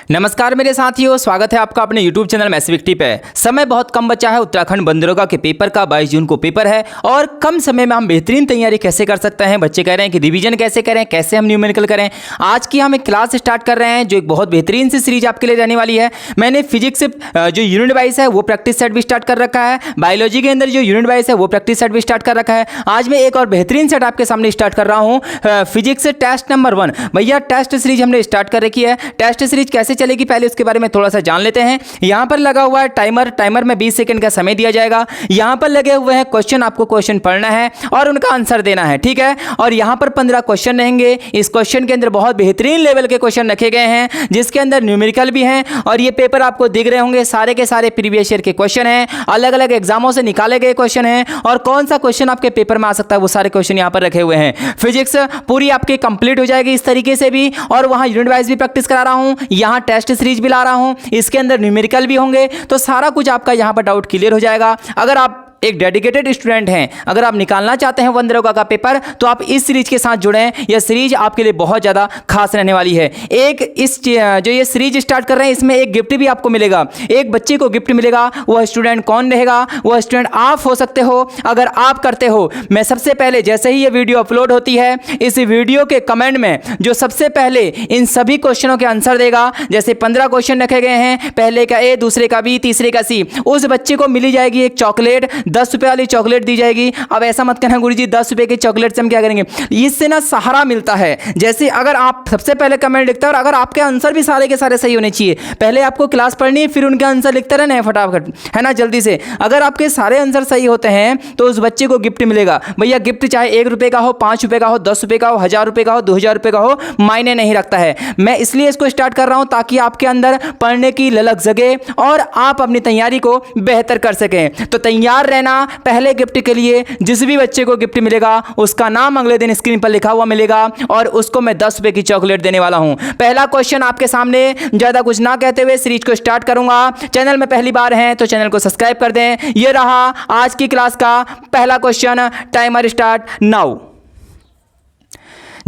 नमस्कार मेरे साथियों, स्वागत है आपका अपने YouTube चैनल मैथविक्टी पे। समय बहुत कम बचा है, उत्तराखंड बंदरोगा के पेपर का 22 जून को पेपर है और कम समय में हम बेहतरीन तैयारी कैसे कर सकते हैं। बच्चे कह रहे हैं कि रिवीजन कैसे करें, कैसे हम न्यूमेरिकल करें। आज की हम एक क्लास स्टार्ट कर रहे हैं जो एक बहुत बेहतरीन सी सीरीज आपके लिए रहने वाली है। मैंने फिजिक्स जो यूनिट वाइज है वो प्रैक्टिस सेट भी स्टार्ट कर रखा है, बायोलॉजी के अंदर जो यूनिट वाइज है वो प्रैक्टिस सेट भी स्टार्ट कर रखा है। आज मैं एक और बेहतरीन सेट आपके सामने स्टार्ट कर रहा हूँ, फिजिक्स टेस्ट नंबर 1। भैया टेस्ट सीरीज हमने स्टार्ट कर रखी है। टेस्ट सीरीज कैसे चलेगी पहले उसके बारे में थोड़ा सा जान लेते हैं। यहां पर लगा हुआ है टाइमर में 20 सेकंड का समय दिया जाएगा। यहां पर लगे हुए हैं क्वेश्चन, आपको क्वेश्चन पढ़ना है और उनका आंसर देना है, ठीक है। और यहां पर 15 क्वेश्चन रहेंगे। इस क्वेश्चन के अंदर बहुत बेहतरीन लेवल के क्वेश्चन रखे गए हैं जिसके अंदर न्यूमेरिकल भी हैं और ये पेपर आपको दिख रहे होंगे, सारे के सारे प्रीवियस ईयर के क्वेश्चन हैं, अलग अलग एग्जामों से निकाले गए क्वेश्चन हैं और कौन सा क्वेश्चन आपके पेपर में आ सकता है वो सारे क्वेश्चन यहां पर रखे हुए हैं। फिजिक्स पूरी आपकी कंप्लीट हो जाएगी इस तरीके से भी, और वहां यूनिट वाइज भी प्रैक्टिस करा रहा हूं, यहां टेस्ट सीरीज भी ला रहा हूं, इसके अंदर न्यूमेरिकल भी होंगे। तो सारा कुछ आपका यहां पर डाउट क्लियर हो जाएगा। अगर आप एक डेडिकेटेड स्टूडेंट हैं, अगर आप निकालना चाहते हैं बंदरोगा का पेपर, तो आप इस सीरीज के साथ जुड़ें। यह सीरीज आपके लिए बहुत ज़्यादा खास रहने वाली है। एक इस जो ये सीरीज स्टार्ट कर रहे हैं इसमें एक गिफ्ट भी आपको मिलेगा, एक बच्चे को गिफ्ट मिलेगा। वह स्टूडेंट कौन रहेगा? वह स्टूडेंट आप हो सकते हो अगर आप करते हो। मैं सबसे पहले जैसे ही ये वीडियो अपलोड होती है, इस वीडियो के कमेंट में जो सबसे पहले इन सभी क्वेश्चनों के आंसर देगा, जैसे 15 क्वेश्चन रखे गए हैं, पहले का ए, दूसरे का बी, तीसरे का सी, उस बच्चे को मिली जाएगी एक चॉकलेट, 10 रुपए वाली चॉकलेट दी जाएगी। अब ऐसा मत कहना गुरुजी 10 रुपए की चॉकलेट से हम क्या करेंगे, इससे ना सहारा मिलता है। जैसे अगर आप सबसे पहले कमेंट लिखते हैं और अगर आपके आंसर भी सारे के सारे सही होने चाहिए, पहले आपको क्लास पढ़नी है फिर उनके आंसर लिखते रहना है फटाफट, है ना, जल्दी से। अगर आपके सारे आंसर सही होते हैं तो उस बच्चे को गिफ्ट मिलेगा। भैया गिफ्ट चाहे 1 रुपए का हो, 5 रुपए का हो, 10 रुपए का हो, 1000 रुपए का हो, 2000 रुपए का हो, मायने नहीं रखता है। मैं इसलिए इसको स्टार्ट कर रहा हूं ताकि आपके अंदर पढ़ने की ललक जगे और आप अपनी तैयारी को बेहतर कर सकें। तो तैयार रहना। पहले गिफ्ट के लिए जिस भी बच्चे को गिफ्ट मिलेगा उसका नाम अगले दिन स्क्रीन पर लिखा हुआ मिलेगा और उसको मैं 10 रुपए की चॉकलेट देने वाला हूं। पहला क्वेश्चन आपके सामने, ज्यादा कुछ ना कहते हुए सीरीज को स्टार्ट करूंगा। चैनल में पहली बार हैं तो चैनल को सब्सक्राइब कर दें। यह रहा आज की क्लास का पहला क्वेश्चन। Timer start now.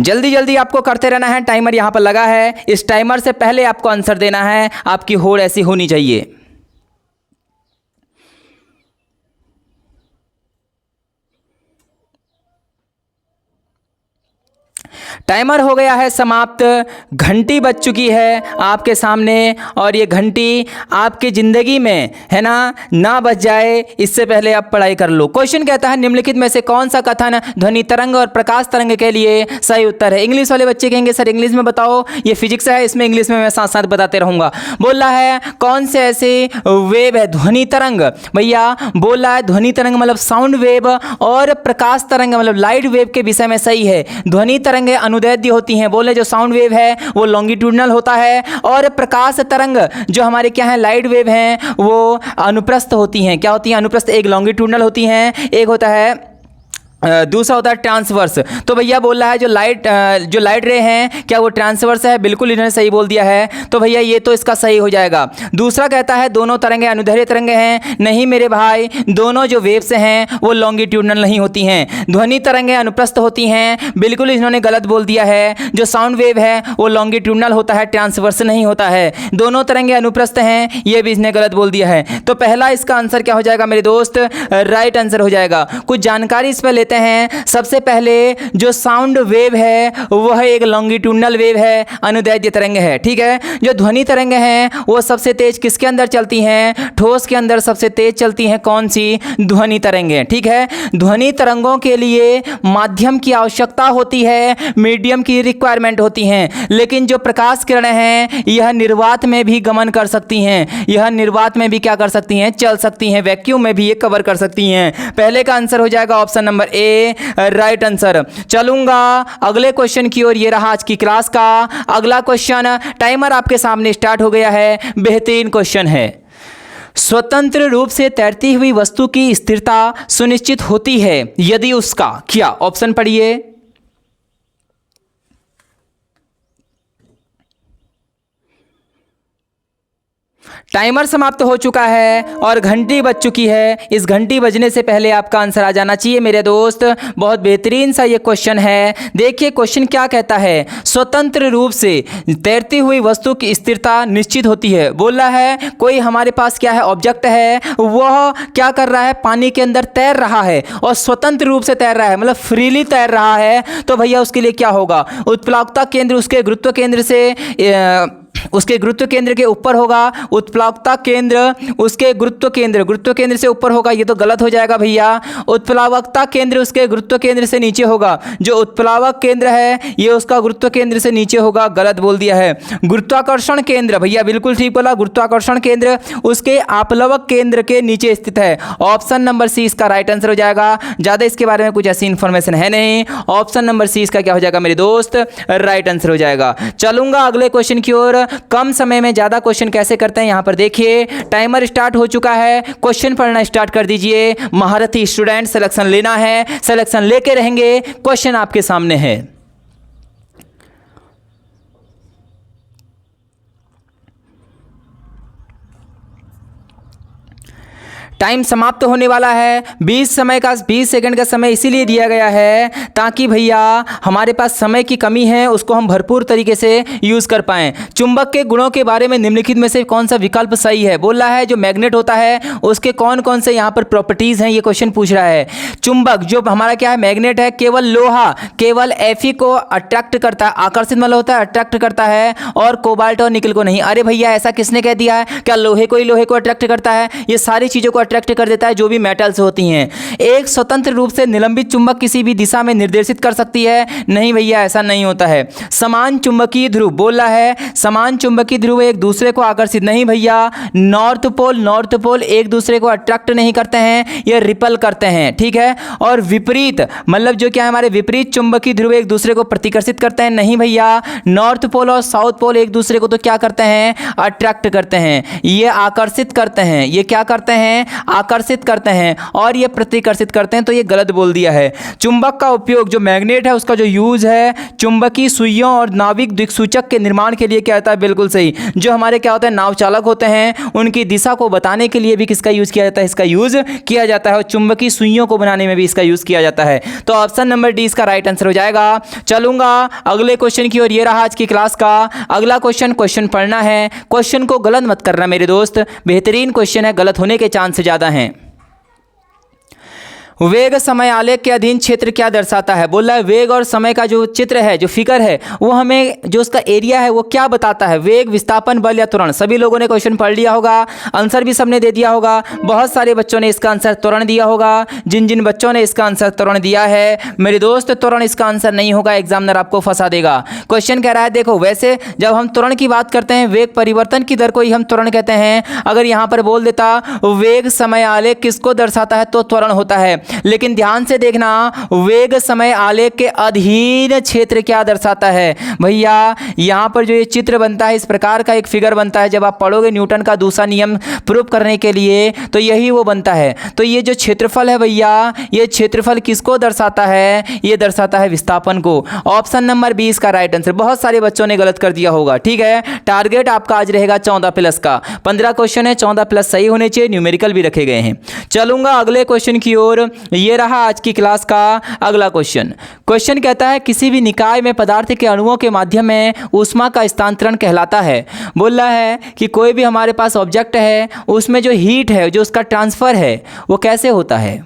जल्दी जल्दी आपको करते रहना है, टाइमर यहां पर लगा है। इस टाइमर से पहले आपको आंसर देना है। आपकी होड़ ऐसी होनी चाहिए। टाइमर हो गया है समाप्त। घंटी बज चुकी है आपके सामने और ये घंटी आपकी जिंदगी में, है ना बज जाए इससे पहले आप पढ़ाई कर लो। क्वेश्चन कहता है निम्नलिखित में से कौन सा कथन ध्वनि तरंग और प्रकाश तरंग के लिए सही उत्तर है। इंग्लिश वाले बच्चे कहेंगे सर इंग्लिश में बताओ, ये फिजिक्स है इसमें इंग्लिश में मैं साथ साथ बताते रहूंगा। बोल रहा है कौन से ऐसे वेव है, ध्वनि तरंग। भैया बोल रहा है ध्वनि तरंग मतलब साउंड वेव और प्रकाश तरंग मतलब लाइट वेव के विषय में सही है। ध्वनि तरंग अनुदैर्ध्य होती हैं, बोले जो साउंड वेव है वो लॉन्गिट्यूडनल होता है और प्रकाश तरंग जो हमारे क्या है लाइट वेव हैं वो अनुप्रस्थ होती हैं। क्या होती हैं? अनुप्रस्थ। एक लॉन्गिट्यूडनल होती हैं, एक होता है दूसरा होता है ट्रांसवर्स। तो भैया बोल रहा है जो लाइट रे हैं क्या वो ट्रांसवर्स है? बिल्कुल इन्होंने सही बोल दिया है। तो भैया ये तो इसका सही हो जाएगा। दूसरा कहता है दोनों तरंगें अनुदैर्ध्य तरंगें हैं। नहीं मेरे भाई, दोनों जो वेव्स हैं वो लॉन्गिट्यूडनल नहीं होती हैं, ध्वनि तरंगें अनुप्रस्थ होती हैं। बिल्कुल इन्होंने गलत बोल दिया है। जो साउंड वेव है वो लॉन्गिट्यूडनल होता है, ट्रांसवर्स नहीं होता है। दोनों तरंगें अनुप्रस्थ हैं, ये भी इसने गलत बोल दिया है। तो पहला इसका आंसर क्या हो जाएगा मेरे दोस्त? राइट आंसर हो जाएगा। कुछ जानकारी इस पर लेते हैं। सबसे पहले जो साउंड वेव है वह एक लॉन्गिट्यूडनल वेव है, अनुदैर्ध्य तरंग है, ठीक है। जो ध्वनि तरंग हैं वो सबसे तेज किसके अंदर चलती हैं? ठोस के अंदर सबसे तेज चलती हैं। कौन सी? ध्वनि तरंगें, ठीक है। ध्वनि तरंगों के लिए माध्यम की आवश्यकता होती है, मीडियम की रिक्वायरमेंट होती हैं। लेकिन जो प्रकाश किरणें हैं यह निर्वात में भी गमन कर सकती हैं, यह निर्वात में भी क्या कर सकती हैं? चल सकती हैं। वैक्यूम में भी ये कवर कर सकती हैं। पहले का आंसर हो जाएगा option number A, right answer. चलूंगा अगले क्वेश्चन की ओर। ये रहा आज की क्लास का अगला क्वेश्चन। टाइमर आपके सामने स्टार्ट हो गया है। बेहतरीन क्वेश्चन है। स्वतंत्र रूप से तैरती हुई वस्तु की स्थिरता सुनिश्चित होती है यदि उसका क्या? ऑप्शन पढ़िए। टाइमर समाप्त हो चुका है और घंटी बज चुकी है। इस घंटी बजने से पहले आपका आंसर आ जाना चाहिए मेरे दोस्त। बहुत बेहतरीन सा ये क्वेश्चन है। देखिए क्वेश्चन क्या कहता है, स्वतंत्र रूप से तैरती हुई वस्तु की स्थिरता निश्चित होती है। बोल रहा है कोई हमारे पास क्या है, ऑब्जेक्ट है, वह क्या कर रहा है, पानी के अंदर तैर रहा है और स्वतंत्र रूप से तैर रहा है, मतलब फ्रीली तैर रहा है। तो भैया उसके लिए क्या होगा, उत्प्लावकता केंद्र उसके गुरुत्व केंद्र से उसके गुरुत्व केंद्र के ऊपर होगा। उत्प्लावकता केंद्र उसके गुरुत्व केंद्र से ऊपर होगा, ये तो गलत हो जाएगा भैया। उत्प्लावकता केंद्र उसके गुरुत्व केंद्र से नीचे होगा। जो उत्प्लावक केंद्र है ये उसका गुरुत्व केंद्र से नीचे होगा, गलत बोल दिया है। गुरुत्वाकर्षण केंद्र, भैया बिल्कुल ठीक बोला, गुरुत्वाकर्षण केंद्र उसके आपलवक केंद्र के नीचे स्थित है। ऑप्शन नंबर सी इसका राइट आंसर हो जाएगा। ज़्यादा इसके बारे में कुछ ऐसी इंफॉर्मेशन है नहीं। ऑप्शन नंबर सी इसका क्या हो जाएगा मेरे दोस्त, राइट आंसर हो जाएगा। चलूंगा अगले क्वेश्चन की ओर। कम समय में ज्यादा क्वेश्चन कैसे करते हैं, यहां पर देखिए टाइमर स्टार्ट हो चुका है। क्वेश्चन पढ़ना स्टार्ट कर दीजिए। महारथी स्टूडेंट सिलेक्शन लेना है, सिलेक्शन लेके रहेंगे। क्वेश्चन आपके सामने है। टाइम समाप्त होने वाला है। 20 सेकंड का समय इसीलिए दिया गया है ताकि भैया हमारे पास समय की कमी है, उसको हम भरपूर तरीके से यूज़ कर पाएं। चुंबक के गुणों के बारे में निम्नलिखित में से कौन सा विकल्प सही है। बोल रहा है जो मैग्नेट होता है उसके कौन कौन से यहाँ पर प्रॉपर्टीज़ हैं, ये क्वेश्चन पूछ रहा है। चुंबक जो हमारा क्या है, मैग्नेट है, केवल लोहा, केवल Fe को अट्रैक्ट करता है, आकर्षित मतलब होता है अट्रैक्ट करता है, और कोबाल्ट और निकल को नहीं। अरे भैया ऐसा किसने कह दिया है, क्या लोहे को ही लोहे को अट्रैक्ट करता है? ये सारी चीज़ों को अट्रैक्ट कर देता है जो भी मेटल्स होती हैं। एक स्वतंत्र रूप से निलंबित चुंबक किसी भी दिशा में निर्देशित कर सकती है? नहीं भैया ऐसा नहीं होता है। समान चुंबकीय ध्रुव, बोला है समान चुंबकीय ध्रुव एक दूसरे को आकर्षित, नहीं भैया। नॉर्थ पोल एक दूसरे को अट्रैक्ट नहीं करते हैं, ये रिपल करते हैं, ठीक है। और विपरीत मतलब जो क्या है हमारे विपरीत चुंबकीय ध्रुव एक दूसरे को प्रतिकर्षित करते हैं, नहीं भैया। नॉर्थ पोल और साउथ पोल एक दूसरे को तो क्या करते हैं, अट्रैक्ट करते हैं, ये आकर्षित करते हैं। ये क्या करते हैं, आकर्षित करते हैं, और ये प्रतिकर्षित करते हैं, तो ये गलत बोल दिया है। चुंबक का उपयोग, जो मैग्नेट है उसका जो यूज है चुंबकीय सुइयों और नाविक दिक्सूचक के निर्माण के लिए क्या होता है, बिल्कुल सही। जो हमारे क्या होता है नाव चालक होते हैं उनकी दिशा को बताने के लिए भी किसका यूज किया जाता है, इसका यूज किया जाता है, और चुंबकीय सुइयों को बनाने में भी इसका यूज किया जाता है। तो ऑप्शन नंबर डी इसका राइट आंसर हो जाएगा। चलूंगा अगले क्वेश्चन की ओर। ये रहा आज की क्लास का अगला क्वेश्चन पढ़ना है। क्वेश्चन को गलत मत करना मेरे दोस्त, बेहतरीन क्वेश्चन है, गलत होने के चांस ज्यादा हैं। वेग समय आलेख के अधीन क्षेत्र क्या दर्शाता है। बोल रहा है वेग और समय का जो चित्र है, जो फिगर है, वो हमें जो उसका एरिया है वो क्या बताता है। वेग, विस्थापन, बल या त्वरण। सभी लोगों ने क्वेश्चन पढ़ लिया होगा, आंसर भी सबने दे दिया होगा। बहुत सारे बच्चों ने इसका आंसर त्वरण दिया होगा। जिन जिन बच्चों ने इसका आंसर त्वरण दिया है मेरे दोस्त, त्वरण इसका आंसर नहीं होगा, एग्जामिनर आपको फंसा देगा। क्वेश्चन कह रहा है देखो, वैसे जब हम त्वरण की बात करते हैं वेग परिवर्तन की दर को ही हम त्वरण कहते हैं। अगर यहाँ पर बोल देता वेग समय आलेख किसको दर्शाता है तो त्वरण होता है, लेकिन ध्यान से देखना वेग समय आलेख के अधीन क्षेत्र क्या दर्शाता है। भैया यहां पर जो ये चित्र बनता है, इस प्रकार का एक फिगर बनता है, जब आप पढ़ोगे न्यूटन का दूसरा नियम प्रूव करने के लिए तो यही वो बनता है। तो ये जो क्षेत्रफल है भैया, ये क्षेत्रफल किसको दर्शाता है, ये दर्शाता है विस्थापन को। ऑप्शन नंबर 20 का राइट आंसर। बहुत सारे बच्चों ने गलत कर दिया होगा, ठीक है। टारगेट आपका आज रहेगा 14+ का। 15 क्वेश्चन है, 14+ सही होने चाहिए, न्यूमेरिकल भी रखे गए हैं। चलूंगा अगले क्वेश्चन की ओर। ये रहा आज की क्लास का अगला क्वेश्चन कहता है किसी भी निकाय में पदार्थ के अणुओं के माध्यम में ऊष्मा का स्थानांतरण कहलाता है। बोल रहा है कि कोई भी हमारे पास ऑब्जेक्ट है उसमें जो हीट है, जो उसका ट्रांसफर है, वो कैसे होता है।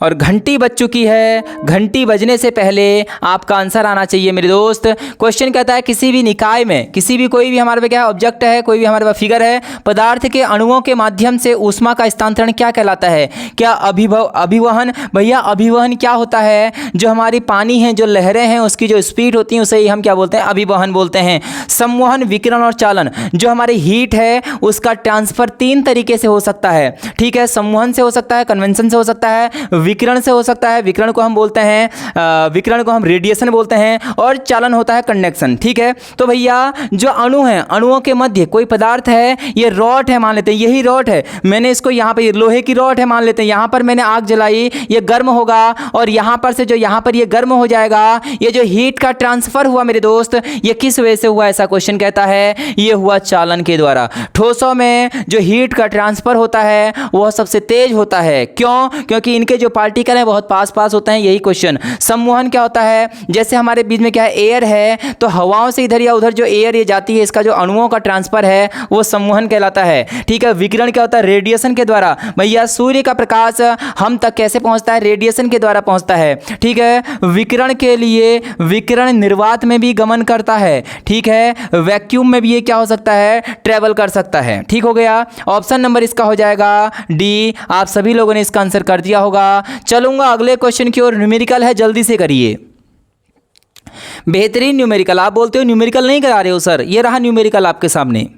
और घंटी बज चुकी है, घंटी बजने से पहले आपका आंसर आना चाहिए मेरे दोस्त। क्वेश्चन कहता है किसी भी निकाय में, किसी भी कोई भी हमारे पे क्या है ऑब्जेक्ट है, कोई भी हमारे पास फिगर है, पदार्थ के अणुओं के माध्यम से ऊष्मा का स्थानांतरण क्या कहलाता है। क्या अभिवहन। भैया अभिवहन क्या होता है, जो हमारी पानी है, जो लहरें हैं, उसकी जो स्पीड होती है उसे ही हम क्या बोलते हैं, अभिवहन बोलते हैं। संवहन, विकिरण और चालन। जो हमारी हीट है उसका ट्रांसफर 3 तरीके से हो सकता है, ठीक है। संवहन से हो सकता है, कन्वेंशन से हो सकता है, विकिरण से हो सकता है, विकिरण को हम बोलते हैं, विकिरण को हम रेडिएशन बोलते हैं, और चालन होता है कंडक्शन। ठीक है, तो भैया जो अणु हैं, अणुओं के मध्य कोई पदार्थ है, ये रॉड है मान लेते हैं, यही रॉड है, मैंने इसको यहाँ पर लोहे की रॉड है मान लेते हैं, यहाँ पर मैंने आग जलाई, ये गर्म होगा, और यहाँ पर से जो यहाँ पर ये गर्म हो जाएगा, ये जो हीट का ट्रांसफर हुआ मेरे दोस्त, ये किस वजह से हुआ, ऐसा क्वेश्चन कहता है ये हुआ चालन के द्वारा। ठोसों में जो हीट का ट्रांसफर होता है वह सबसे तेज होता है, क्यों? क्योंकि इनके जो पार्टिकल हैं बहुत पास पास होते हैं, यही क्वेश्चन। सम्मोहन क्या होता है, जैसे हमारे बीच में क्या है, एयर है, तो हवाओं से इधर या उधर जो एयर ये जाती है, इसका जो अणुओं का ट्रांसफर है वो सम्मोहन कहलाता है। ठीक है, विकिरण क्या होता है, रेडिएशन के द्वारा। भैया सूर्य का प्रकाश हम तक कैसे पहुंचता है, रेडिएशन के द्वारा पहुंचता है। ठीक है, विकिरण के लिए विकिरण निर्वात में भी गमन करता है। ठीक है, वैक्यूम में भी ये क्या हो सकता है, ट्रेवल कर सकता है। ठीक हो गया, ऑप्शन नंबर इसका हो जाएगा डी। आप सभी लोगों ने इसका आंसर कर दिया होगा। चलूंगा अगले क्वेश्चन की ओर, न्यूमेरिकल है, जल्दी से करिए। बेहतरीन न्यूमेरिकल। आप बोलते हो न्यूमेरिकल नहीं करा रहे हो सर, ये रहा न्यूमेरिकल आपके सामने।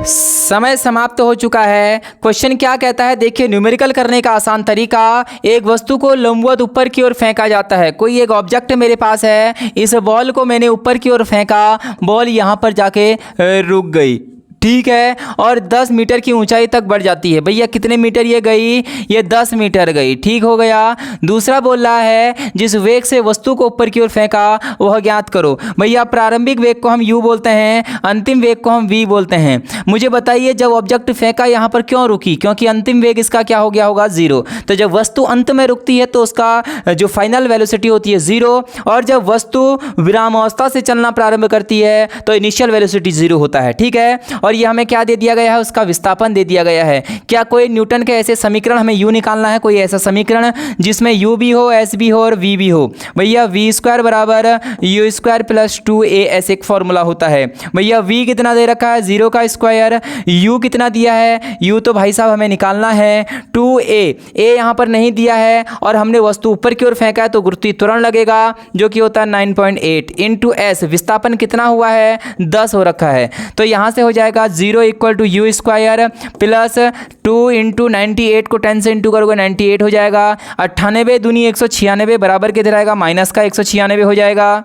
समय समाप्त हो चुका है। क्वेश्चन क्या कहता है, देखिए न्यूमेरिकल करने का आसान तरीका, एक वस्तु को लंबवत ऊपर की ओर फेंका जाता है। कोई एक ऑब्जेक्ट मेरे पास है, इस बॉल को मैंने ऊपर की ओर फेंका, बॉल यहाँ पर जाके रुक गई। ठीक है, और 10 मीटर की ऊंचाई तक बढ़ जाती है। भैया कितने मीटर ये गई, ये 10 मीटर गई। ठीक हो गया। दूसरा बोल रहा है जिस वेग से वस्तु को ऊपर की ओर फेंका वह ज्ञात करो। भैया प्रारंभिक वेग को हम u बोलते हैं, अंतिम वेग को हम v बोलते हैं। मुझे बताइए जब ऑब्जेक्ट फेंका यहाँ पर क्यों रुकी, क्योंकि अंतिम वेग इसका क्या हो गया होगा, 0। तो जब वस्तु अंत में रुकती है तो उसका जो फाइनल वेलोसिटी होती है 0, और जब वस्तु विरामावस्था से चलना प्रारंभ करती है तो इनिशियल वेलोसिटी 0 होता है। ठीक है, और ये हमें क्या दे दिया गया है, उसका विस्थापन दे दिया गया है। क्या कोई न्यूटन के ऐसे समीकरण, हमें u निकालना है, कोई ऐसा समीकरण जिसमें u भी हो, s भी हो और v भी हो। भैया v² बराबर u² प्लस 2a ऐसे एक फॉर्मूला होता है। भैया v कितना दे रखा है, 0 का स्क्वायर, u कितना दिया है, u तो भाई साहब हमें निकालना है 2a, a यहाँ पर नहीं दिया है, और हमने वस्तु ऊपर की ओर फेंका है तो गुरुत्वीय त्वरण लगेगा जो कि होता है 9.8 इंटू s। विस्थापन कितना हुआ है, 10 हो रखा है, तो यहाँ से हो जाएगा 0 equal to u square plus 2 into 98 को 10 से इंटू करोगे 98 हो जाएगा। 98 दूनी 196 बराबर किधर आएगा, माइनस का 196 हो जाएगा।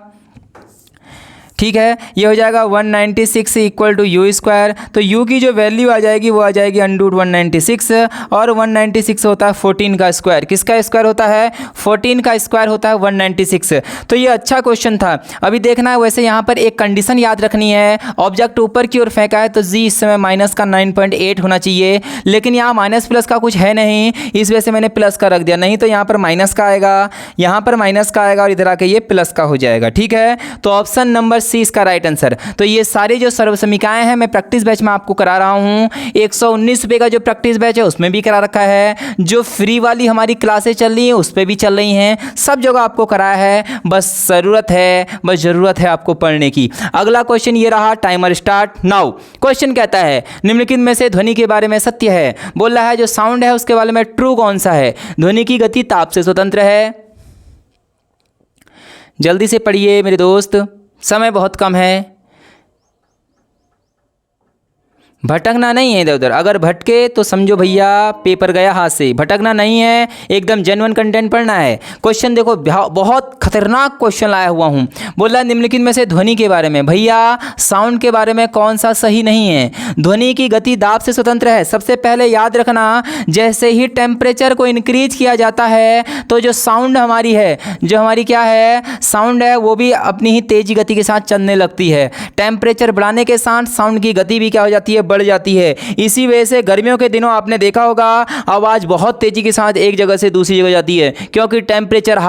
ठीक है, ये हो जाएगा 196 इक्वल टू यू स्क्वायर। तो u की जो वैल्यू आ जाएगी वो आ जाएगी अंडर 196, और 196 होता है 14 का स्क्वायर। किसका स्क्वायर होता है, 14 का स्क्वायर होता है 196। तो ये अच्छा क्वेश्चन था। अभी देखना है, वैसे यहाँ पर एक कंडीशन याद रखनी है, ऑब्जेक्ट ऊपर की ओर फेंका है तो जी इस समय माइनस का 9.8 होना चाहिए, लेकिन यहाँ माइनस प्लस का कुछ है नहीं, इस वजह से मैंने प्लस का रख दिया, नहीं तो यहाँ पर माइनस का आएगा, यहाँ पर माइनस का आएगा और इधर आके ये प्लस का हो जाएगा। ठीक है, तो ऑप्शन नंबर सी इसका राइट आंसर। तो ये सारे जो सर्व समीकरण हैं मैं प्रैक्टिस बैच में आपको करा रहा हूँ। 119 रुपये का जो प्रैक्टिस बैच है उसमें भी करा रखा है, जो फ्री वाली हमारी क्लासेस चल रही हैं उस पर भी चल रही हैं, सब जगह आपको कराया है। बस ज़रूरत है आपको पढ़ने की। अगला क्वेश्चन ये रहा, टाइमर स्टार्ट नाउ। क्वेश्चन कहता है निम्नलिखित में से ध्वनि के बारे में सत्य है। बोल रहा है जो साउंड है उसके बारे में ट्रू कौन सा है। ध्वनि की गति ताप से स्वतंत्र है। जल्दी से पढ़िए मेरे दोस्त, समय बहुत कम है। भटकना नहीं है इधर उधर, अगर भटके तो समझो भैया पेपर गया हाथ से। भटकना नहीं है, एकदम जेन्युइन कंटेंट पढ़ना है। क्वेश्चन देखो, बहुत खतरनाक क्वेश्चन लाया हुआ हूँ। बोल रहा है निम्नलिखित में से ध्वनि के बारे में, भैया साउंड के बारे में कौन सा सही नहीं है। ध्वनि की गति दाब से स्वतंत्र है। सबसे पहले याद रखना, जैसे ही टेम्परेचर को इंक्रीज किया जाता है तो जो साउंड हमारी है, जो हमारी क्या है साउंड है, वो भी अपनी ही तेजी गति के साथ चलने लगती है। टेम्परेचर बढ़ाने के साथ साउंड की गति भी क्या हो जाती है, बढ़ जाती है। इसी वजह से गर्मियों के दिनों आपने देखा होगा आवाज बहुत तेजी के साथ एक जगह से दूसरी जगह जाती है, क्योंकि टेम्परेचर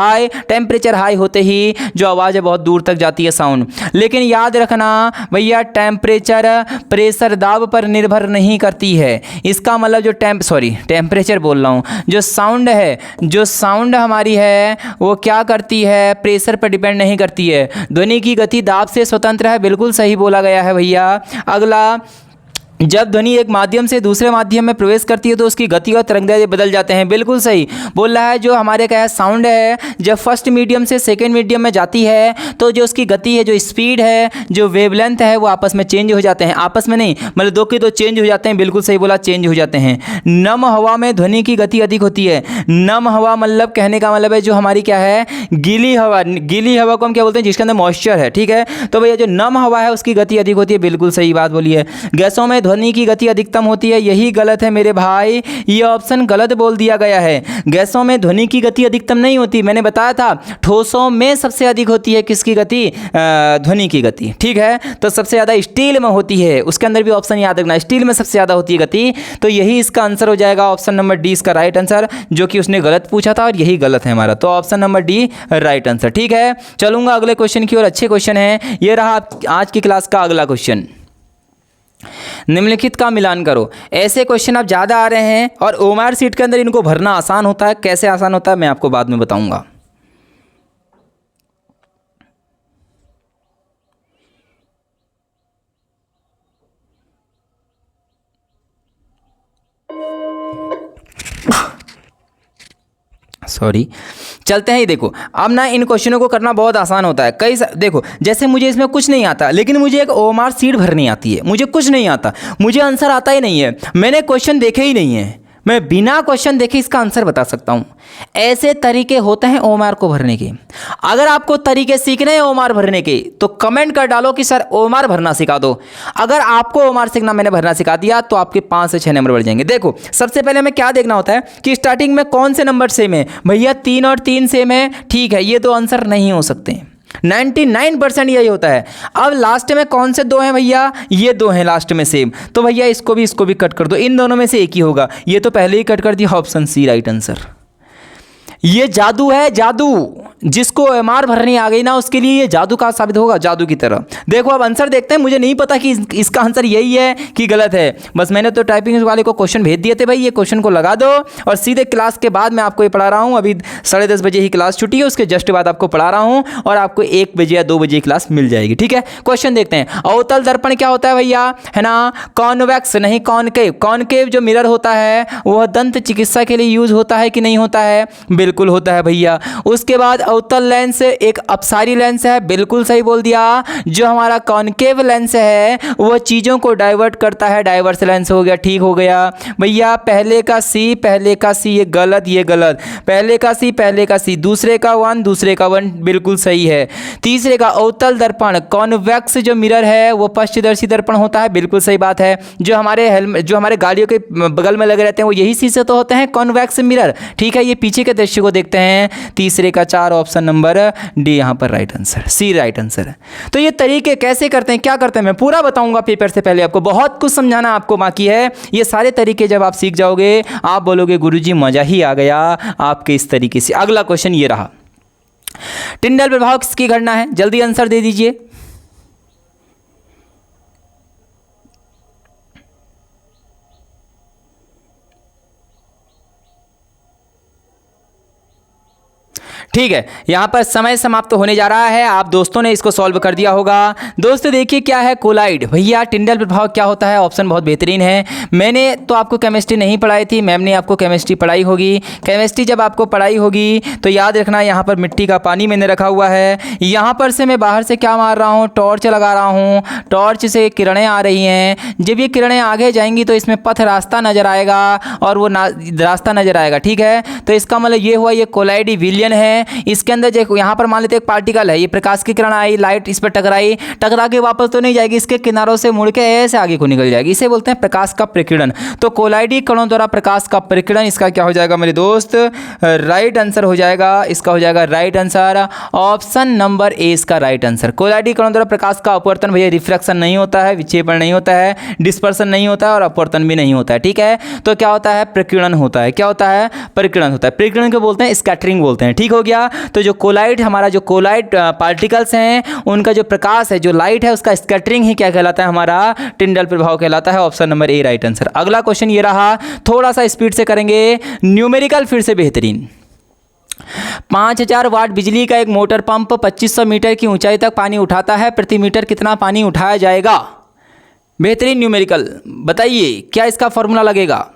हाई होते ही जो आवाज है बहुत दूर तक जाती है साउंड। लेकिन याद रखना भैया, टेम्परेचर प्रेशर दाब पर निर्भर नहीं करती है। इसका मतलब जो टेम्परेचर बोल रहा हूँ, जो साउंड हमारी है वो क्या करती है, प्रेशर पर डिपेंड नहीं करती है। ध्वनि की गति दाब से स्वतंत्र है, बिल्कुल सही बोला गया है भैया। अगला जब ध्वनि एक माध्यम से दूसरे माध्यम में प्रवेश करती है तो उसकी गति और तरंगदैर्घ्य बदल जाते हैं। बिल्कुल सही बोल रहा है। जो हमारे क्या है साउंड है, जब फर्स्ट मीडियम से सेकंड मीडियम में जाती है तो जो उसकी गति है, जो स्पीड है, जो वेवलेंथ है, वो आपस में चेंज हो जाते हैं। आपस में नहीं, मतलब दो के दो चेंज हो जाते हैं। बिल्कुल सही बोला, चेंज हो जाते हैं। नम हवा में ध्वनि की गति अधिक होती है। नम हवा मतलब कहने का मतलब है जो हमारी क्या है गीली हवा। गीली हवा को हम क्या बोलते हैं, जिसके अंदर मॉइस्चर है। ठीक है, तो भैया जो नम हवा है उसकी गति अधिक होती है। बिल्कुल सही बात बोली है। गैसों में ध्वनि की गति अधिकतम होती है, यही गलत है मेरे भाई, ये ऑप्शन गलत बोल दिया गया है। गैसों में ध्वनि की गति अधिकतम नहीं होती, मैंने बताया था। ठोसों में सबसे अधिक होती है किसकी गति, ध्वनि की गति। ठीक है, तो सबसे ज़्यादा स्टील में होती है, उसके अंदर भी ऑप्शन याद रखना, स्टील में सबसे ज़्यादा होती है गति। तो यही इसका आंसर हो जाएगा, ऑप्शन नंबर डी इसका राइट आंसर, जो कि उसने गलत पूछा था और यही गलत है हमारा। तो option number D right answer. ठीक है, चलूंगा अगले क्वेश्चन की ओर। अच्छे क्वेश्चन है, ये रहा आज की क्लास का अगला क्वेश्चन। निम्नलिखित का मिलान करो। ऐसे क्वेश्चन अब ज़्यादा आ रहे हैं और ओएमआर शीट के अंदर इनको भरना आसान होता है। कैसे आसान होता है मैं आपको बाद में बताऊंगा। सॉरी, चलते हैं। ये देखो, अब ना इन क्वेश्चनों को करना बहुत आसान होता है। देखो, जैसे मुझे इसमें कुछ नहीं आता, लेकिन मुझे एक ओएमआर शीट भरनी आती है। मुझे कुछ नहीं आता, मुझे आंसर आता ही नहीं है, मैंने क्वेश्चन देखे ही नहीं है, मैं बिना क्वेश्चन देखे इसका आंसर बता सकता हूँ। ऐसे तरीके होते हैं ओएमआर को भरने के। अगर आपको तरीके सीखने हैं ओएमआर भरने के तो कमेंट कर डालो कि सर ओएमआर भरना सिखा दो। अगर आपको ओएमआर सीखना मैंने भरना सिखा दिया तो आपके 5 से 6 नंबर बढ़ जाएंगे। देखो, सबसे पहले हमें क्या देखना होता है कि स्टार्टिंग में कौन से नंबर सेम है। भैया 3 और 3 सेम है, ठीक है, ये तो आंसर नहीं हो सकते। 99% यही होता है। अब लास्ट में कौन से दो हैं भैया, ये दो हैं लास्ट में सेम, तो भैया इसको भी कट कर दो, इन दोनों में से एक ही होगा। ये तो पहले ही कट कर दिया, ऑप्शन सी राइट आंसर। ये जादू है, जादू। जिसको ओएमआर भरनी आ गई ना उसके लिए ये जादू का साबित होगा, जादू की तरह। देखो अब आंसर देखते हैं। मुझे नहीं पता कि इसका आंसर यही है कि गलत है, बस मैंने तो टाइपिंग वाले को क्वेश्चन भेज दिए थे, भाई ये क्वेश्चन को लगा दो और सीधे क्लास के बाद मैं आपको ये पढ़ा रहा हूँ। अभी 10:30 बजे ही क्लास छुट्टी है, उसके जस्ट बाद आपको पढ़ा रहा हूँ और आपको 1 बजे या 2 बजे क्लास मिल जाएगी। ठीक है, क्वेश्चन देखते हैं। अवतल दर्पण क्या होता है भैया, है ना, कॉन्वेक्स नहीं कॉनकेव। कॉनकेव जो मिरर होता है वह दंत चिकित्सा के लिए यूज होता है कि नहीं होता है, बिल्कुल होता है भैया। उसके बाद अवतल लेंस एक अपसारी लेंस है, बिल्कुल सही बोल दिया। जो हमारा कॉनकेव लेंस है वो चीज़ों को डाइवर्ट करता है, डाइवर्स लेंस हो गया, ठीक हो गया भैया। पहले का सी ये गलत, ये गलत। पहले का सी, दूसरे का 1, दूसरे का 1 बिल्कुल सही है। तीसरे का अवतल दर्पण कॉन्वेक्स जो मिरर है वो पश्चदर्शी दर्पण होता है, बिल्कुल सही बात है। जो हमारे गाड़ियों के बगल में लगे रहते हैं वो यही शीशे तो होते हैं, कॉन्वेक्स मिरर। ठीक है, ये पीछे के दृश्य को देखते हैं। तीसरे का 4, ऑप्शन नंबर डी यहाँ पर राइट आंसर, सी राइट आंसर है। तो ये तरीके कैसे करते हैं, क्या करते हैं, मैं पूरा बताऊंगा पेपर से पहले। आपको बहुत कुछ समझाना आपको बाकी है। ये सारे तरीके जब आप सीख जाओगे आप बोलोगे गुरुजी मजा ही आ गया आपके इस तरीके से। अगला क्वेश्चन ये रहा, टिंडल प्रभाव किसकी घटना है, जल्दी आंसर दे दीजिए। ठीक है, यहाँ पर समय समाप्त होने जा रहा है। आप दोस्तों ने इसको सॉल्व कर दिया होगा। दोस्तों देखिए क्या है कोलाइड। भैया टिंडल प्रभाव क्या होता है, ऑप्शन बहुत बेहतरीन है। मैंने तो आपको केमिस्ट्री नहीं पढ़ाई थी, मैम ने आपको केमिस्ट्री पढ़ाई होगी। केमिस्ट्री जब आपको पढ़ाई होगी तो याद रखना, यहाँ पर मिट्टी का पानी मैंने रखा हुआ है। यहाँ पर से मैं बाहर से क्या मार रहा हूँ, टॉर्च लगा रहा हूँ। टॉर्च से किरणें आ रही हैं। जब ये किरणें आगे जाएंगी तो इसमें पथ रास्ता नजर आएगा और वो रास्ता नजर आएगा। ठीक है, तो इसका मतलब ये हुआ ये कोलाइडी विलियन है। इसके अंदर जो यहाँ पर मान लेते एक पार्टिकल है, ये प्रकाश की किरण आई, लाइट इस पर टकराई, टकरा के वापस तो नहीं जाएगी, इसके किनारों से मुड़ के ऐसे आगे को निकल जाएगी। इसे बोलते हैं प्रकाश का प्रकीर्णन। तो कोलाइडी कणों द्वारा प्रकाश का प्रकीर्णन, इसका क्या हो जाएगा मेरे दोस्त, राइट आंसर हो जाएगा। इसका हो जाएगा right answer, option number A इसका राइट आंसर। कोलाइडी कणों द्वारा प्रकाश का अपवर्तन भैया रिफ्रैक्शन नहीं होता है, विक्षेपण नहीं होता है, डिस्पर्सन नहीं होता है और अपवर्तन भी नहीं होता है। ठीक है, तो क्या होता है, प्रकीर्णन होता है। क्या होता है, प्रकीर्णन होता है। प्रकीर्णन को बोलते हैं स्कैटरिंग बोलते हैं। ठीक हो गया। तो जो कोलाइड, हमारा जो कोलाइड पार्टिकल्स हैं उनका जो प्रकाश है, जो लाइट है, उसका स्कैटरिंग ही क्या कहलाता है, हमारा टिंडल प्रभाव कहलाता है। Option number A right answer. अगला क्वेश्चन ये रहा, थोड़ा सा स्पीड से करेंगे, न्यूमेरिकल फिर से बेहतरीन। 5000 वाट बिजली का एक मोटर पंप 2500 मीटर की ऊंचाई तक पानी उठाता है, प्रति मीटर कितना पानी उठाया जाएगा। बेहतरीन न्यूमेरिकल, बताइए क्या इसका फॉर्मूला लगेगा।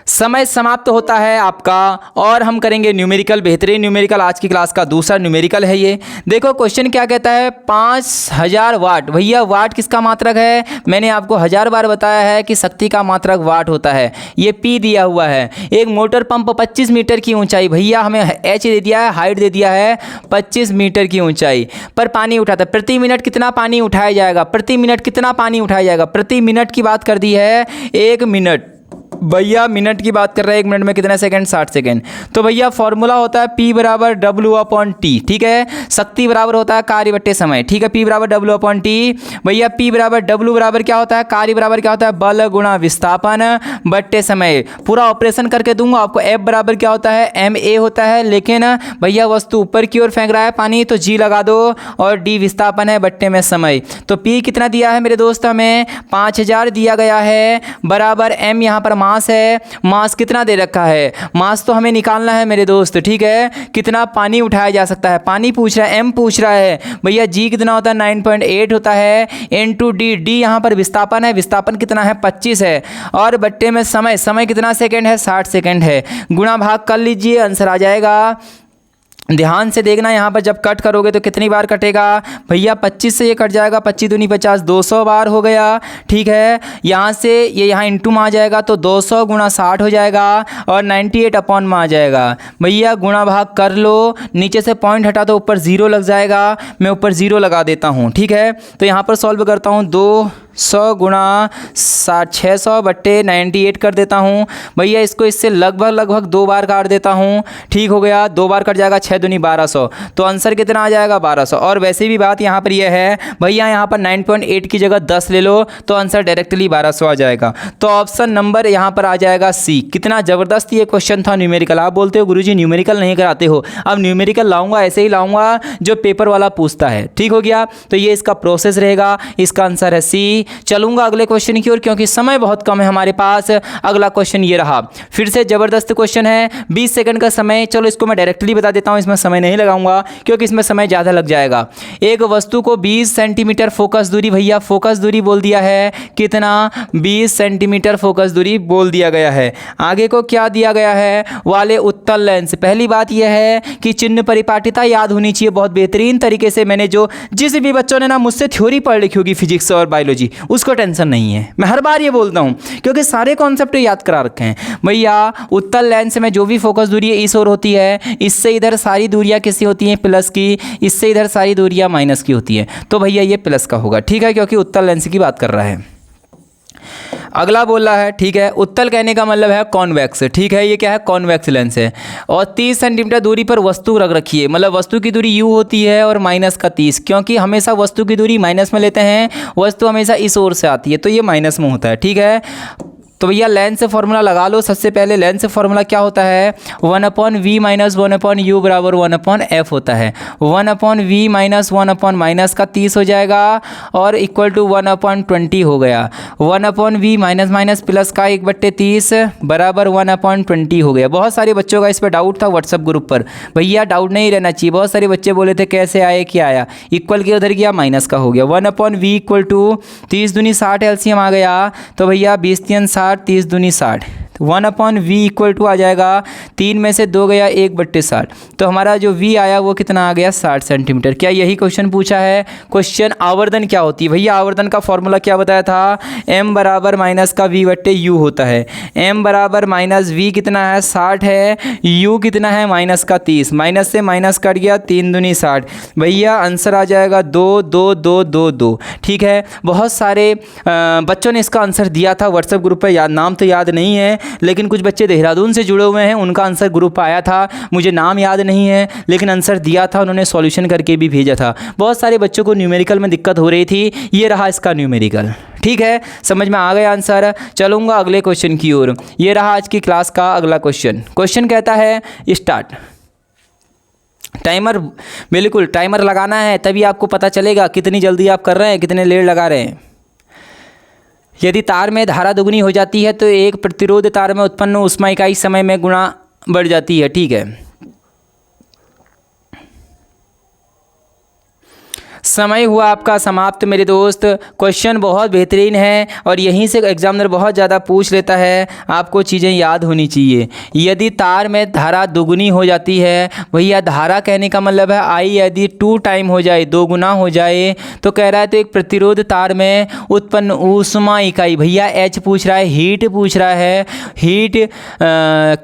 समय समाप्त होता है आपका और हम करेंगे न्यूमेरिकल, बेहतरीन न्यूमेरिकल। आज की क्लास का दूसरा न्यूमेरिकल है ये। देखो क्वेश्चन क्या कहता है, 5000 वाट। भैया वाट किसका मात्रक है? मैंने आपको 1000 बार बताया है कि शक्ति का मात्रक वाट होता है। ये पी दिया हुआ है। एक मोटर पंप 25 मीटर की ऊंचाई, भैया हमें एच दे दिया है, हाइट दे दिया है 25 मीटर की ऊंचाई पर पानी उठाता है। प्रति मिनट कितना पानी उठाया जाएगा? प्रति मिनट कितना पानी उठाया जाएगा? प्रति मिनट की बात कर दी है, 1 मिनट। भैया मिनट की बात कर रहे हैं, 1 मिनट में कितने सेकंड? 60 सेकंड। तो भैया फॉर्मूला होता है P बराबर W/T, ठीक है। शक्ति बराबर होता है कार्य बट्टे समय, ठीक है। P बराबर W/T। भैया P बराबर W बराबर क्या होता है? कार्य बराबर क्या होता है? बल गुणा विस्थापन बट्टे समय। पूरा ऑपरेशन करके दूंगा आपको। F बराबर क्या होता है? ma होता है। लेकिन भैया वस्तु ऊपर की ओर फेंक रहा है पानी, तो G लगा दो, और D विस्थापन है बट्टे में समय। तो P कितना दिया है मेरे दोस्त? हमें 5000 दिया गया है, बराबर M यहाँ पर मास है। मास कितना दे रखा है? मास तो हमें निकालना है मेरे दोस्त, ठीक है। कितना पानी उठाया जा सकता है? पानी पूछ रहा है, एम पूछ रहा है। भैया जी कितना होता है? 9.8 होता है, इनटू डी। डी यहाँ पर विस्थापन है, विस्थापन कितना है? 25 है। और बट्टे में समय, समय कितना सेकंड है? 60 सेकंड है। गुणा भाग कर लीजिए, आंसर आ जाएगा। ध्यान से देखना, यहाँ पर जब कट करोगे तो कितनी बार कटेगा? भैया 25 से ये कट जाएगा, 25 दूनी 50, 200 बार हो गया, ठीक है। यहाँ से ये यहाँ इंटू में आ जाएगा तो 200 गुणा 60 हो जाएगा, और 98 अपॉन में आ जाएगा। भैया गुणा भाग कर लो, नीचे से पॉइंट हटा तो ऊपर 0 लग जाएगा। मैं ऊपर 0 लगा देता हूँ, ठीक है। तो यहाँ पर सॉल्व करता हूँ, 200 गुणा 600 बट्टे 98 कर देता हूँ। भैया इसको इससे लगभग 2 बार काट देता हूँ, ठीक हो गया। 2 बार कट जाएगा, 6 दूनी 1200, तो आंसर कितना आ जाएगा? 1200। और वैसे भी बात यहाँ पर यह है, भैया यहाँ पर 9.8 की जगह 10 ले लो तो आंसर डायरेक्टली 1200 आ जाएगा। तो ऑप्शन नंबर यहाँ पर आ जाएगा सी। कितना ज़बरदस्त ये क्वेश्चन था न्यूमेरिकल। आप बोलते हो गुरुजी न्यूमेरिकल नहीं कराते हो, अब न्यूमेरिकल लाऊंगा, ऐसे ही लाऊंगा जो पेपर वाला पूछता है, ठीक हो गया। तो ये इसका प्रोसेस रहेगा, इसका आंसर है सी। चलूंगा अगले क्वेश्चन की ओर, क्योंकि समय बहुत कम है हमारे पास। अगला क्वेश्चन ये रहा, फिर से जबरदस्त क्वेश्चन है, 20 सेकंड का समय। चलो इसको मैं डायरेक्टली बता देता हूं, इसमें समय नहीं लगाऊंगा क्योंकि इसमें समय ज़्यादा लग जाएगा। एक वस्तु को 20 सेंटीमीटर फोकस दूरी, भैया फोकस दूरी बोल दिया है कितना? 20 सेंटीमीटर फोकस दूरी बोल दिया गया है। आगे को क्या दिया गया है? वाले उत्तल लेंस। पहली बात यह है कि चिन्ह परिपाटिता याद होनी चाहिए बहुत बेहतरीन तरीके से। मैंने जिस भी बच्चों ने ना मुझसे थ्योरी पढ़ लिखी होगी फिजिक्स और बायोलॉजी, उसको टेंशन नहीं है। मैं हर बार ये बोलता हूँ क्योंकि सारे कॉन्सेप्ट याद करा रखे हैं। भैया उत्तल लेंस में जो भी फोकस दूरी है इस ओर होती है, इससे इधर सारी दूरियां किसी होती हैं? प्लस की। इससे इधर सारी दूरियां माइनस की होती है। तो भैया ये प्लस का होगा, ठीक है, क्योंकि उत्तल लेंस की बात कर रहा है। अगला बोल रहा है, ठीक है, उत्तल कहने का मतलब है कॉन्वेक्स, ठीक है। ये क्या है? कॉन्वेक्स लेंस है। और 30 सेंटीमीटर दूरी पर वस्तु रख रखी है, मतलब वस्तु की दूरी यू होती है और माइनस का 30, क्योंकि हमेशा वस्तु की दूरी माइनस में लेते हैं। वस्तु हमेशा इस ओर से आती है तो ये माइनस में होता है, ठीक है। तो भैया लेंस फार्मूला लगा लो। सबसे पहले लेंस फार्मूला क्या होता है? 1/v माइनस 1/u बराबर 1/f होता है। 1/v माइनस 1/ माइनस का 30 हो जाएगा और इक्वल टू 1/20 हो गया। 1/v माइनस माइनस प्लस का 1/30 बराबर 1/20 हो गया। बहुत सारे बच्चों का इस पर डाउट था व्हाट्सएप ग्रुप पर। भैया डाउट नहीं रहना चाहिए। बहुत सारे बच्चे बोले थे कैसे आए, क्या आया? इक्वल के उधर गया, माइनस का हो गया। 1/v इक्वल टू 30 दूनी 60 एलसीएम आ गया। तो भैया 20 3 60, 30 दूनी 60, 1/v इक्वल टू आ जाएगा 3 में से 2 गया 1/60। तो हमारा जो v आया वो कितना आ गया? 60 सेंटीमीटर। क्या यही क्वेश्चन पूछा है? क्वेश्चन आवर्धन क्या होती है? भैया आवर्धन का फॉर्मूला क्या बताया था? m बराबर माइनस का v/u होता है। m बराबर माइनस v कितना है? 60 है। u कितना है? माइनस का 30। माइनस से माइनस कट गया, 3 दूनी 60। भैया आंसर आ जाएगा 2 2 2 2 2, ठीक है। बहुत सारे बच्चों ने इसका आंसर दिया था व्हाट्सएप ग्रुप पर, नाम तो याद नहीं है, लेकिन कुछ बच्चे देहरादून से जुड़े हुए हैं, उनका आंसर ग्रुप आया था। मुझे नाम याद नहीं है लेकिन आंसर दिया था उन्होंने, सॉल्यूशन करके भी भेजा था। बहुत सारे बच्चों को न्यूमेरिकल में दिक्कत हो रही थी। ये रहा इसका न्यूमेरिकल, ठीक है। समझ में आ गया आंसर। चलूंगा अगले क्वेश्चन की ओर। ये रहा आज की क्लास का अगला क्वेश्चन। क्वेश्चन कहता है स्टार्ट। टाइमर, बिल्कुल टाइमर लगाना है, तभी आपको पता चलेगा कितनी जल्दी आप कर रहे हैं, कितने लेट लगा रहे हैं। यदि तार में धारा दुगनी हो जाती है तो एक प्रतिरोध तार में उत्पन्न ऊष्मा इकाई समय में गुणा बढ़ जाती है, ठीक है। समय हुआ आपका समाप्त मेरे दोस्त। क्वेश्चन बहुत बेहतरीन है और यहीं से एग्जामिनर बहुत ज़्यादा पूछ लेता है, आपको चीज़ें याद होनी चाहिए। यदि तार में धारा दोगुनी हो जाती है, भैया धारा कहने का मतलब है आई यदि 2 टाइम हो जाए, 2 गुना हो जाए, तो कह रहा है तो एक प्रतिरोध तार में उत्पन्न ऊष्मा इकाई, भैया एच पूछ रहा है, हीट पूछ रहा है, हीट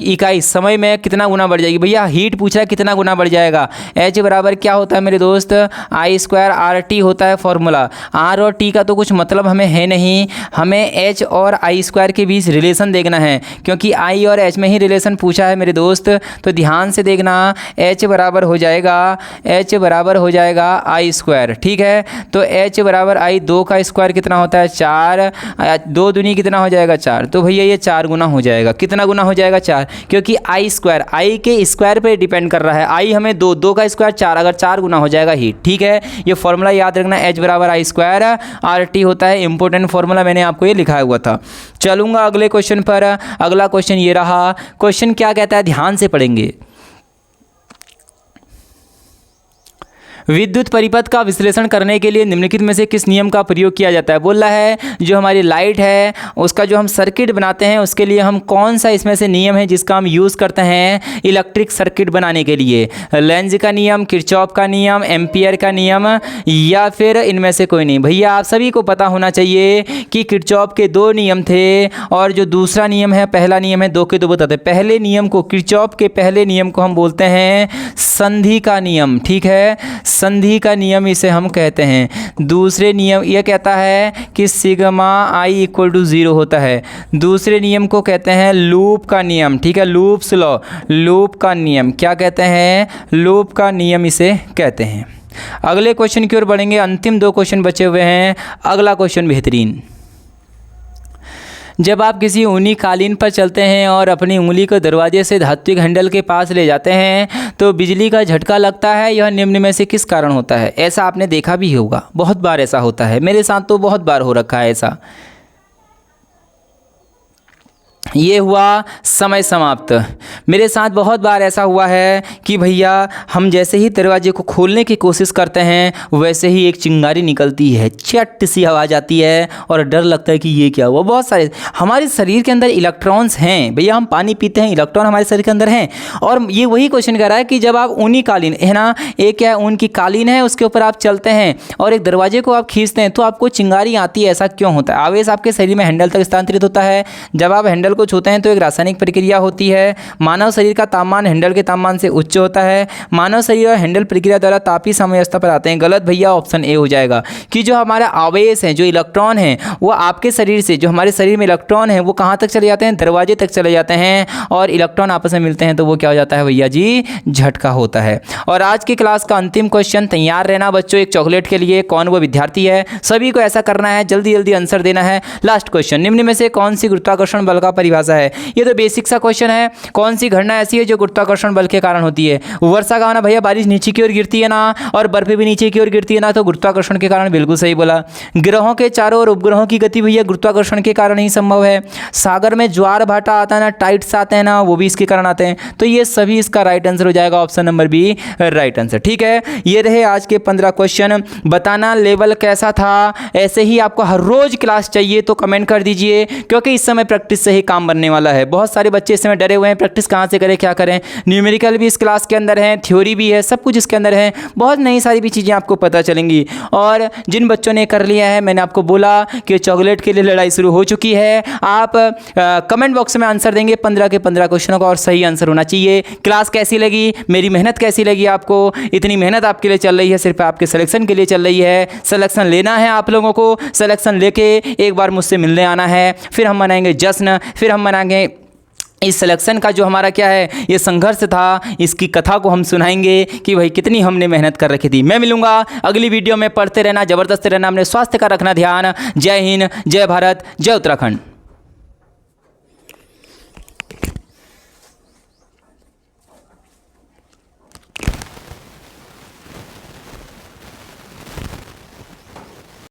इकाई समय में कितना गुना बढ़ जाएगी, भैया हीट पूछ रहा है कितना गुना बढ़ जाएगा। एच बराबर क्या होता है मेरे दोस्त, आई स्क्वायर आर टी होता है फॉर्मूला। आर और टी का तो कुछ मतलब हमें है नहीं, हमें एच और आई स्क्वायर के बीच रिलेशन देखना है, क्योंकि आई और एच में ही रिलेशन पूछा है मेरे दोस्त। तो ध्यान से देखना, एच बराबर हो जाएगा आई स्क्वायर, ठीक है। तो एच बराबर आई, 2 का स्क्वायर कितना होता है 4, 2 दूनी कितना हो जाएगा 4, तो भैया ये 4 गुना हो जाएगा। कितना गुना हो जाएगा 4, क्योंकि आई स्क्वायर आई के स्क्वायर पे डिपेंड कर रहा है। आई हमें 2 का स्क्वायर 4, अगर 4 गुना हो जाएगा हीट, ठीक है। ये फॉर्मूला याद रखना, एच बराबर आई स्क्वायर आर टी होता है, इंपॉर्टेंट फॉर्मूला, मैंने आपको ये लिखाया हुआ था। चलूंगा अगले क्वेश्चन पर। अगला क्वेश्चन ये रहा। क्वेश्चन क्या कहता है, ध्यान से पढ़ेंगे। विद्युत परिपथ का विश्लेषण करने के लिए निम्नलिखित में से किस नियम का प्रयोग किया जाता है। बोल रहा है जो हमारी लाइट है उसका जो हम सर्किट बनाते हैं उसके लिए हम कौन सा इसमें से नियम है जिसका हम यूज़ करते हैं इलेक्ट्रिक सर्किट बनाने के लिए। लेंज का नियम, किरचॉफ का नियम, एम्पियर का नियम, या फिर इनमें से कोई नहीं। भैया आप सभी को पता होना चाहिए कि किरचॉफ के 2 नियम थे और जो दूसरा नियम है, पहला नियम है, 2 के 2 बताते हैं। पहले नियम को, किरचॉफ के पहले नियम को हम बोलते हैं संधि का नियम, ठीक है, संधि का नियम इसे हम कहते हैं। दूसरे नियम यह कहता है कि सिग्मा आई इक्वल टू 0 होता है। दूसरे नियम को कहते हैं लूप का नियम, ठीक है, लूप्स लॉ, लूप का नियम क्या कहते हैं, लूप का नियम इसे कहते हैं। अगले क्वेश्चन की ओर बढ़ेंगे, अंतिम 2 क्वेश्चन बचे हुए हैं। अगला क्वेश्चन बेहतरीन। जब आप किसी ऊनी कालीन पर चलते हैं और अपनी उंगली को दरवाजे से धात्विक हैंडल के पास ले जाते हैं तो बिजली का झटका लगता है, यह निम्न में से किस कारण होता है। ऐसा आपने देखा भी होगा, बहुत बार ऐसा होता है, मेरे साथ तो बहुत बार हो रखा है ऐसा। ये हुआ समय समाप्त। मेरे साथ बहुत बार ऐसा हुआ है कि भैया हम जैसे ही दरवाजे को खोलने की कोशिश करते हैं वैसे ही एक चिंगारी निकलती है, चट सी आवाज़ आती है और डर लगता है कि ये क्या हुआ। बहुत सारे हमारे शरीर के अंदर इलेक्ट्रॉन्स हैं, भैया हम पानी पीते हैं, इलेक्ट्रॉन हमारे शरीर के अंदर हैं। और ये वही क्वेश्चन कर रहा है कि जब आप ऊनी कालीन है ना, एक क्या है ऊन की कालीन है, उसके ऊपर आप चलते हैं और एक दरवाजे को आप खींचते हैं तो आपको चिंगारी आती है, ऐसा क्यों होता है। आवेश आपके शरीर में हैंडल तक स्थानांतरित होता है। जब आप हैंडल को छूते हैं तो एक रासायनिक प्रक्रिया होती है। मानव शरीर का तापमान हैंडल के तापमान से उच्च होता है। मानव शरीर और हैंडल प्रक्रिया द्वारा तापीय साम्यावस्था पर आते हैं। गलत भैया, ऑप्शन ए हो जाएगा कि जो हमारा आवेश है, जो इलेक्ट्रॉन है, वो आपके शरीर से, जो हमारे शरीर में इलेक्ट्रॉन है वो कहाँ तक चले जाते हैं, दरवाजे तक चले जाते हैं और इलेक्ट्रॉन आपस में मिलते हैं तो वो क्या हो जाता है भैया जी, झटका होता है। और आज की क्लास का अंतिम क्वेश्चन, तैयार रहना बच्चों एक चॉकलेट के लिए। कौन वो विद्यार्थी है, सभी को ऐसा करना है, जल्दी जल्दी आंसर देना है। लास्ट क्वेश्चन, निम्न में से कौन सी गुरुत्वाकर्षण बल का परिभाषा है। ये तो बेसिक सा क्वेश्चन है। कौन सी घटना ऐसी है जो गुरुत्वाकर्षण बल के कारण होती है। वर्षा का होना, भैया बारिश नीचे की ओर गिरती है ना और बर्फ भी नीचे की ओर गिरती है ना, तो गुरुत्वाकर्षण के कारण, बिल्कुल सही बोला। ग्रहों के चारों ओर उपग्रहों की गति भैया गुरुत्वाकर्षण के कारण ही संभव है। सागर में ज्वार भाटा आता है ना, टाइड्स आते हैं ना, वो भी इसके कारण आते हैं। तो ये सभी इसका राइट आंसर हो जाएगा, option number B right answer. ठीक है, ये रहे आज के 15 क्वेश्चन। बताना लेवल कैसा था। ऐसे ही आपको हर रोज क्लास चाहिए तो कमेंट कर दीजिए, क्योंकि इस समय प्रैक्टिस से ही काम बनने वाला है। बहुत सारे बच्चे इस समय डरे हुए हैं, प्रैक्टिस कहाँ से करें, क्या करें। न्यूमेरिकल भी इस क्लास के अंदर है, थ्योरी भी है, सब कुछ इसके अंदर है। बहुत नई सारी भी चीज़ें आपको पता चलेंगी। और जिन बच्चों ने कर लिया है, मैंने आपको बोला कि चॉकलेट के लिए लड़ाई शुरू हो चुकी है। आप कमेंट बॉक्स में आंसर देंगे 15 के 15 क्वेश्चनों का, और सही आंसर होना चाहिए। क्लास कैसी लगी, मेरी मेहनत कैसी लगी आपको। इतनी मेहनत आपके लिए चल रही है, सिर्फ आपके सिलेक्शन के लिए चल रही है। सिलेक्शन लेना है आप लोगों को, सिलेक्शन लेके एक बार मुझसे मिलने आना है, फिर हम मनाएंगे जश्न, फिर हम मनाएंगे इस सिलेक्शन का जो हमारा क्या है, ये संघर्ष था, इसकी कथा को हम सुनाएंगे कि भाई कितनी हमने मेहनत कर रखी थी। मैं मिलूंगा अगली वीडियो में। पढ़ते रहना, जबरदस्त रहना, अपने स्वास्थ्य का रखना ध्यान। जय हिंद, जय भारत, जय उत्तराखंड।